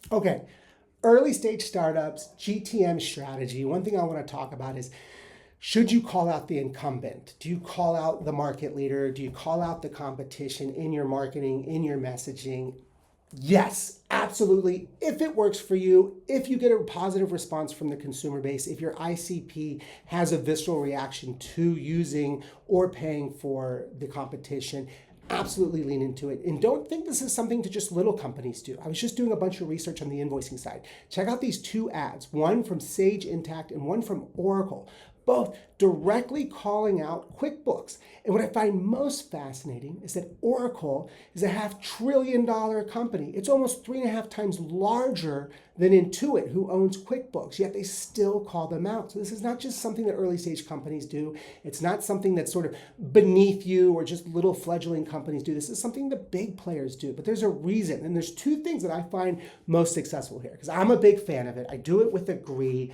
Okay, early stage startups, GTM strategy. One thing I want to talk about is, should you call out the incumbent? Do you call out the market leader? Do you call out the competition in your marketing, in your messaging? Yes, absolutely. If it works for you, if you get a positive response from the consumer base, if your ICP has a visceral reaction to using or paying for the competition, absolutely lean into it. And don't think this is something to just little companies do. I was just doing a bunch of research on the invoicing side. Check out these two ads, one from Sage Intacct and one from Oracle, both directly calling out QuickBooks. And what I find most fascinating is that Oracle is a $500 billion company. It's almost 3.5 times larger than Intuit, who owns QuickBooks, yet they still call them out. So this is not just something that early stage companies do. It's not something that's sort of beneath you or just little fledgling companies do. This is something the big players do, but there's a reason. And there's two things that I find most successful here, because I'm a big fan of it. I do it with Agree.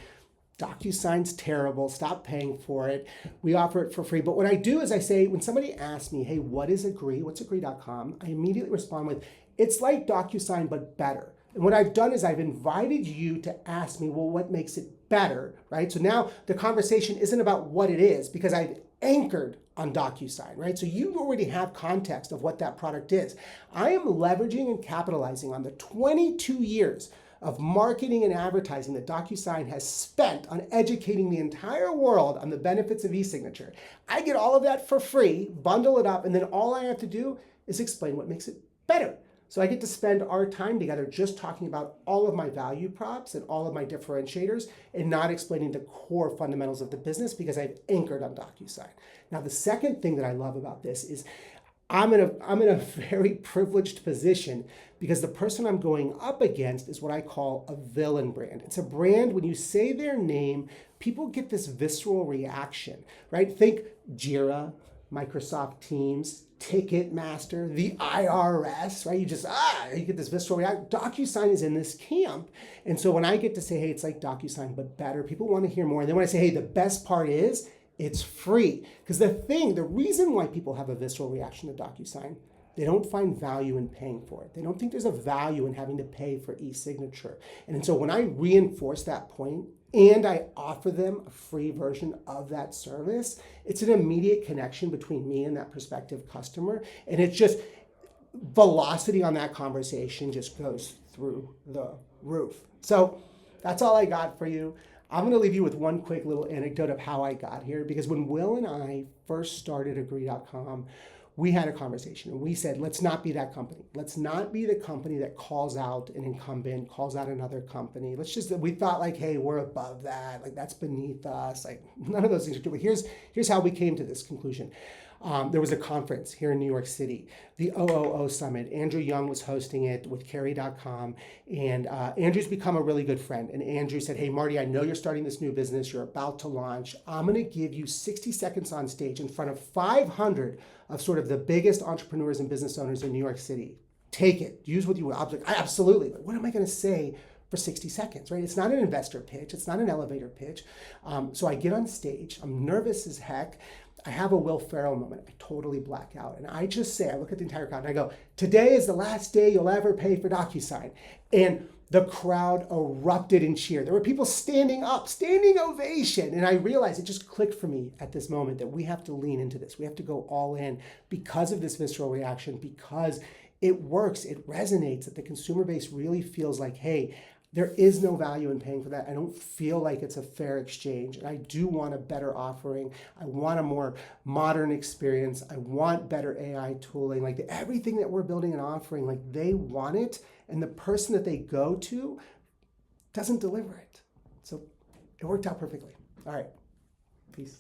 DocuSign's terrible. Stop paying for it. We offer it for free. But what I do is I say, when somebody asks me, hey, what is Agree? What's Agree.com? I immediately respond with, it's like DocuSign, but better. And what I've done is I've invited you to ask me, well, what makes it better, right? So now the conversation isn't about what it is, because I've anchored on DocuSign, right? So you already have context of what that product is. I am leveraging and capitalizing on the 22 years of marketing and advertising that DocuSign has spent on educating the entire world on the benefits of e-signature. I get all of that for free, bundle it up, and then all I have to do is explain what makes it better. So I get to spend our time together just talking about all of my value props and all of my differentiators and not explaining the core fundamentals of the business, because I've anchored on DocuSign. Now, the second thing that I love about this is I'm in a very privileged position, because the person I'm going up against is what I call a villain brand. It's a brand, when you say their name, people get this visceral reaction, right? Think Jira, Microsoft Teams, Ticketmaster, the IRS, right? You get this visceral reaction. DocuSign is in this camp. And so when I get to say, hey, it's like DocuSign, but better, people want to hear more. And then when I say, hey, the best part is, it's free. Because the reason why people have a visceral reaction to DocuSign, they don't find value in paying for it. They don't think there's a value in having to pay for e-signature. And so when I reinforce that point and I offer them a free version of that service, it's an immediate connection between me and that prospective customer. And it's just, velocity on that conversation just goes through the roof. So that's all I got for you. I'm going to leave you with one quick little anecdote of how I got here, because when Will and I first started Agree.com, we had a conversation and we said, let's not be that company. Let's not be the company that calls out an incumbent, calls out another company. We thought like, hey, we're above that. Like, that's beneath us. Like, none of those things are true. But here's how we came to this conclusion. There was a conference here in New York City, the OOO Summit. Andrew Young was hosting it with Carrie.com. And Andrew's become a really good friend. And Andrew said, hey, Marty, I know you're starting this new business. You're about to launch. I'm going to give you 60 seconds on stage in front of 500 of sort of the biggest entrepreneurs and business owners in New York City. Take it. Use what you will. I was like, absolutely. But what am I going to say for 60 seconds, right? It's not an investor pitch. It's not an elevator pitch. So I get on stage. I'm nervous as heck. I have a Will Ferrell moment. I totally black out. And I just say, I look at the entire crowd and I go, today is the last day you'll ever pay for DocuSign. And the crowd erupted in cheer. There were people standing up, standing ovation. And I realized, it just clicked for me at this moment, that we have to lean into this. We have to go all in because of this visceral reaction, because it works, it resonates, that the consumer base really feels like, hey, there is no value in paying for that. I don't feel like it's a fair exchange. And I do want a better offering. I want a more modern experience. I want better AI tooling. Like, everything that we're building and offering, like, they want it. And the person that they go to doesn't deliver it. So it worked out perfectly. All right. Peace.